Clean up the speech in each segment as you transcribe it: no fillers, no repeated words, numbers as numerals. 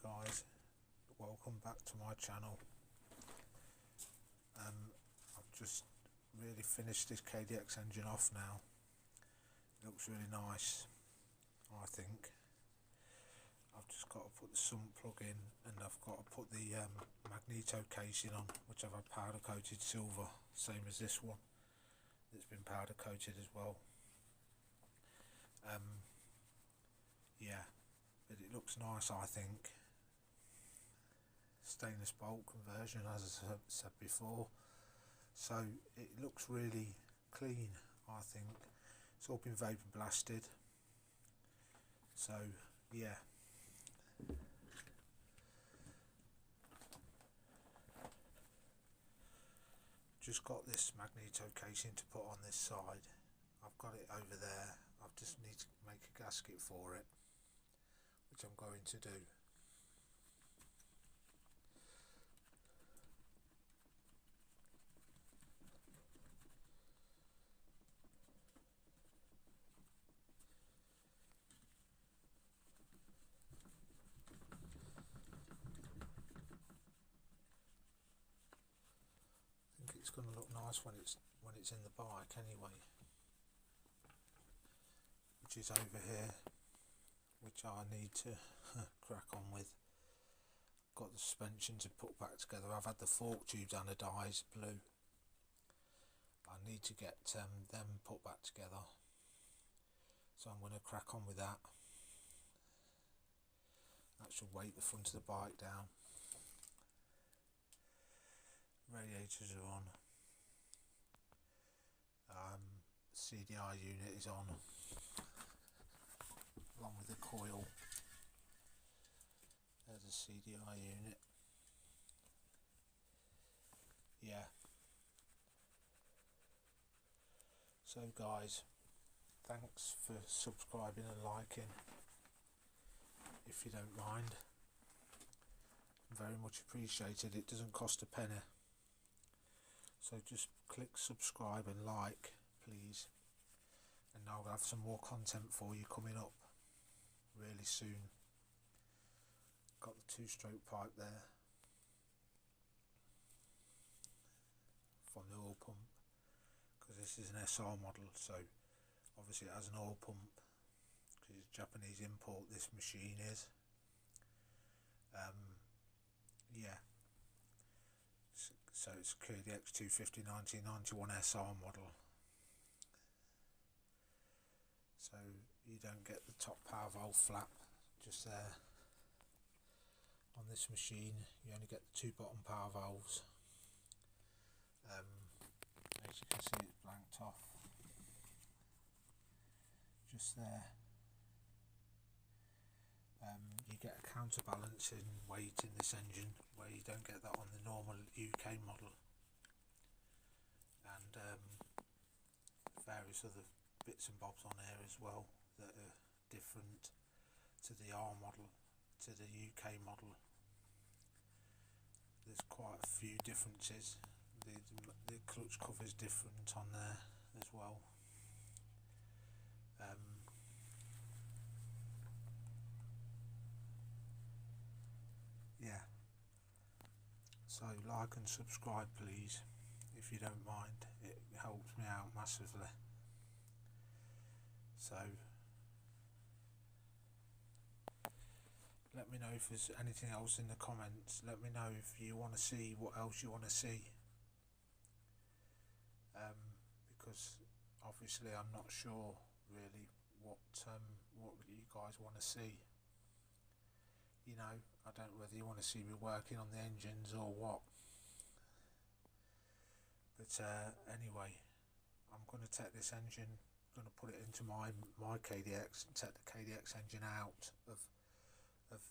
guys, welcome back to my channel. I've just really finished this KDX engine off now. It looks really nice, I think. I've just got to put the sump plug in, and I've got to put the magneto casing on, which I've had powder coated silver, same as this one. It's been powder coated as well. Yeah, but it looks nice, I think. Stainless bolt conversion, as I said before, so it looks really clean, I think. It's all been vapor blasted, so yeah. Just got this magneto casing to put on this side. I've got it over there. I just need to make a gasket for it, which I'm going to do. I think it's going to look nice when it's in the bike anyway, which is over here, which I need to crack on with. Got the suspension to put back together. I've had the fork tubes anodised blue. I need to get them put back together, so I'm going to crack on with that. That should weight the front of the bike down. Radiators are on. CDI unit is on, along with the coil. There's a CDI unit. Yeah. So guys, thanks for subscribing and liking, if you don't mind. Very much appreciated. It doesn't cost a penny. So just click subscribe and like, please. And I'll have some more content for you coming up really soon. Got the 2-stroke pipe there from the oil pump, because this is an SR model, so obviously it has an oil pump, because it's Japanese import, this machine is. Yeah, so it's a kdx250 1991 SR model, so you don't get the top power valve flap just there. On this machine you only get the 2 bottom power valves. As you can see, it's blanked off just there. You get a counterbalancing weight in this engine, where you don't get that on the normal UK model, and various other bits and bobs on here as well that are different to the R model, to the UK model. There's quite a few differences. The clutch cover is different on there as well. Yeah, so like and subscribe please, if you don't mind. It helps me out massively. So let me know if there's anything else in the comments. Let me know if you want to see what else you want to see, because obviously I'm not sure really what you guys want to see. You know, I don't know whether you want to see me working on the engines or what. But anyway, I'm going to take this engine, going to put it into my KDX, and take the KDX engine out of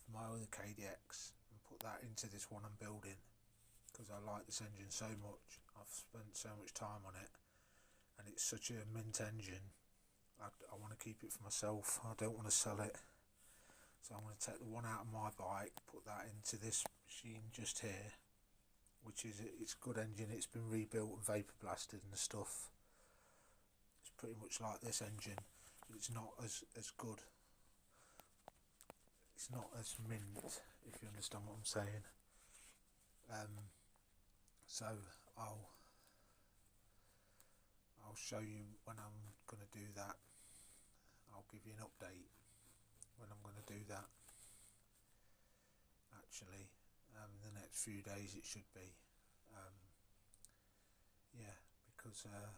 my other KDX and put that into this one I'm building, because I like this engine so much. I've spent so much time on it, and it's such a mint engine. I want to keep it for myself. I don't want to sell it. So I'm going to take the one out of my bike, put that into this machine just here, which is, it's a good engine. It's been rebuilt and vapor blasted and stuff. It's pretty much like this engine, but it's not as good. it's not as mint, if you understand what I'm saying. So I'll show you when I'm going to do that. I'll give you an update when I'm going to do that. Actually, in the next few days it should be. Yeah, because I've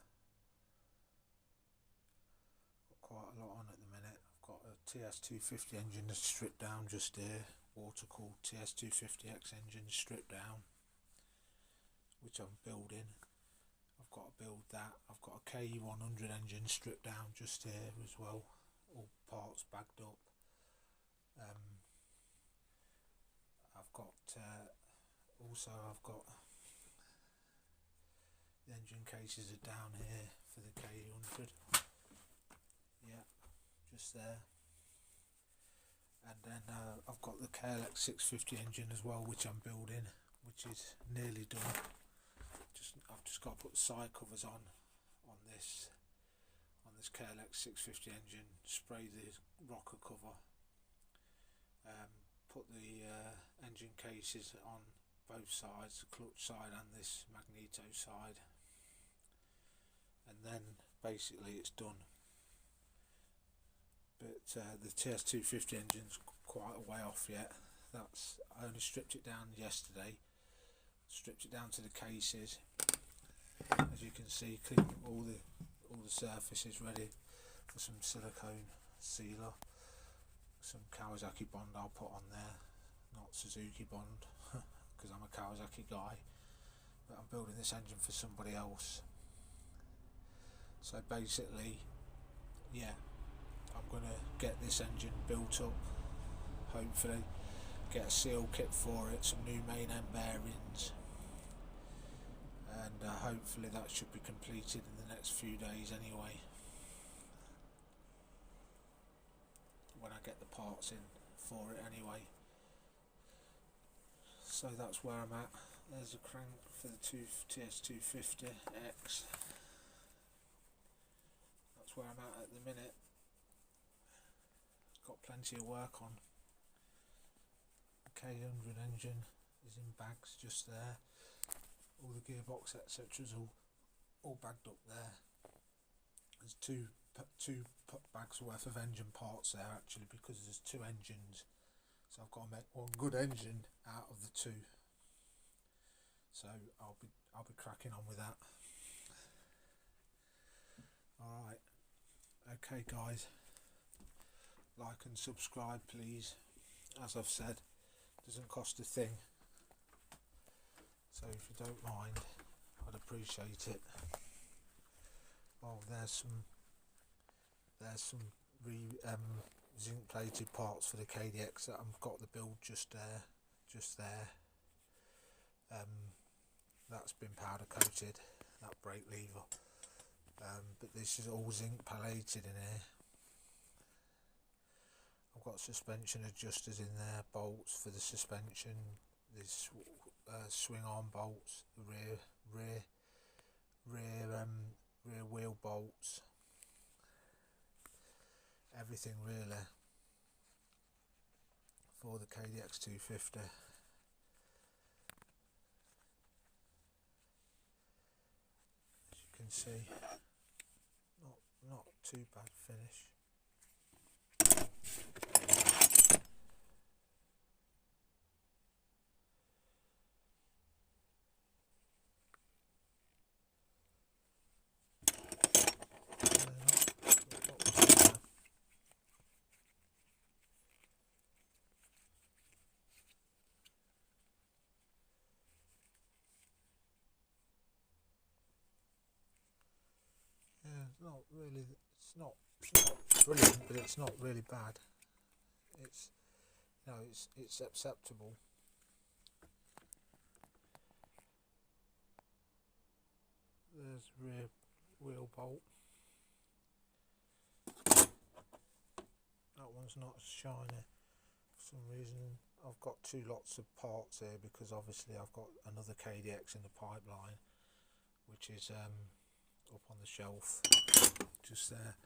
got quite a lot on at the minute. I've got a TS250 engine that's stripped down just here, water-cooled TS250X engine stripped down, which I'm building. I've got to build that. I've got a KE100 engine stripped down just here as well, all parts bagged up. I've got I've got the engine cases are down here for the KE100. Yeah, just there. And then I've got the kdx250 engine as well, which I'm building, which is nearly done. I've just got to put the side covers on this kdx250 engine, spray the rocker cover, put the engine cases on both sides, the clutch side and this magneto side, and then basically it's done. But the TS250 engine's quite a way off yet. I only stripped it down yesterday, stripped it down to the cases, as you can see, cleaned all the surfaces ready for some silicone sealer, some Kawasaki Bond I'll put on there, not Suzuki Bond because I'm a Kawasaki guy, but I'm building this engine for somebody else. So basically, yeah, I'm going to get this engine built up, hopefully get a seal kit for it, some new main end bearings, and hopefully that should be completed in the next few days anyway, when I get the parts in for it anyway. So that's where I'm at. There's a crank for the TS250X. That's where I'm at the minute. Got plenty of work on. The K100 engine is in bags just there. All the gearbox etc. is all bagged up there. There's two bags worth of engine parts there actually, because there's two engines. So I've got to make one good engine out of the two. So I'll be cracking on with that. Alright. Okay guys. Like and subscribe please. As I've said, doesn't cost a thing. So if you don't mind, I'd appreciate it. Oh, there's some zinc plated parts for the KDX that I've got the build just there. That's been powder coated, that brake lever, but this is all zinc plated in here. I've got suspension adjusters in there, bolts for the suspension, this swing arm bolts, the rear wheel bolts, everything really for the kdx250. As you can see, not too bad finish. It's not brilliant, but it's not really bad. It's, you know, it's acceptable. There's rear wheel bolt. That one's not as shiny for some reason. I've got two lots of parts here because obviously I've got another KDX in the pipeline, which is up on the shelf just there.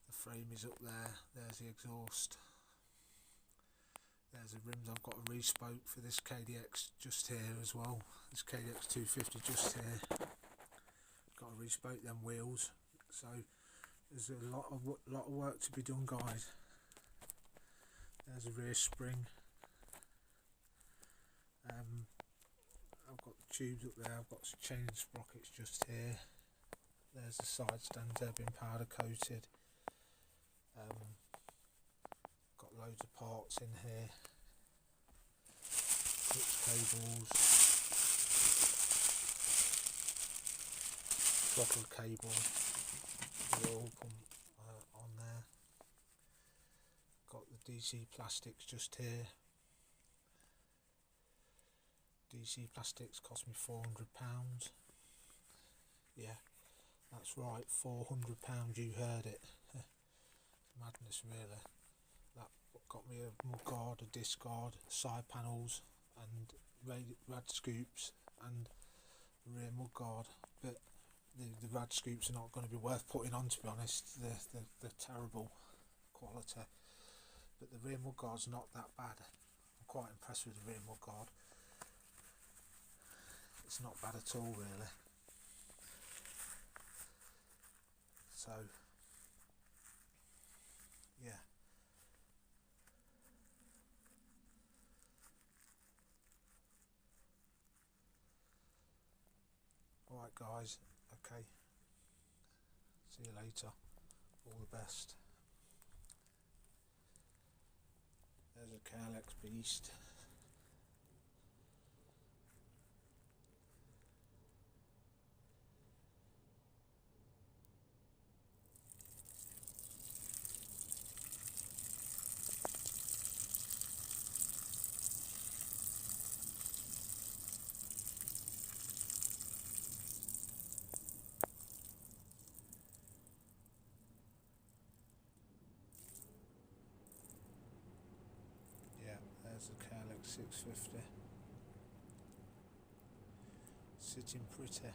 The frame is up there. There's the exhaust. There's the rims. I've got a respoke for this KDX just here as well. This kdx250 just here. Got to respoke them wheels. So there's a lot of work to be done, guys. There's a rear spring. I've got the tubes up there. I've got some chain sprockets just here. There's the side stands. They've been powder coated. Got loads of parts in here. Switch cables. Throttle cable. They all come on there. Got the DC plastics just here. DC plastics cost me £400. Yeah, that's right, £400. You heard it. Madness, really. That got me a mudguard, a disc guard, side panels, and rad scoops, and a rear mudguard. But the rad scoops are not going to be worth putting on, to be honest. They're terrible quality. But the rear mudguard's not that bad. I'm quite impressed with the rear mudguard. It's not bad at all, really. So yeah. Alright guys, okay. See you later. All the best. There's a kdx beast. There's the kdx250, sitting pretty.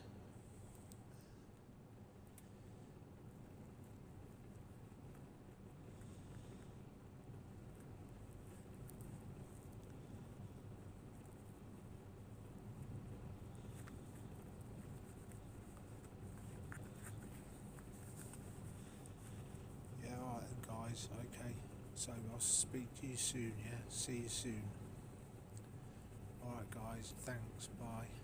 Yeah, alright then guys, okay. So I'll speak to you soon, yeah? See you soon. Alright guys, thanks, bye.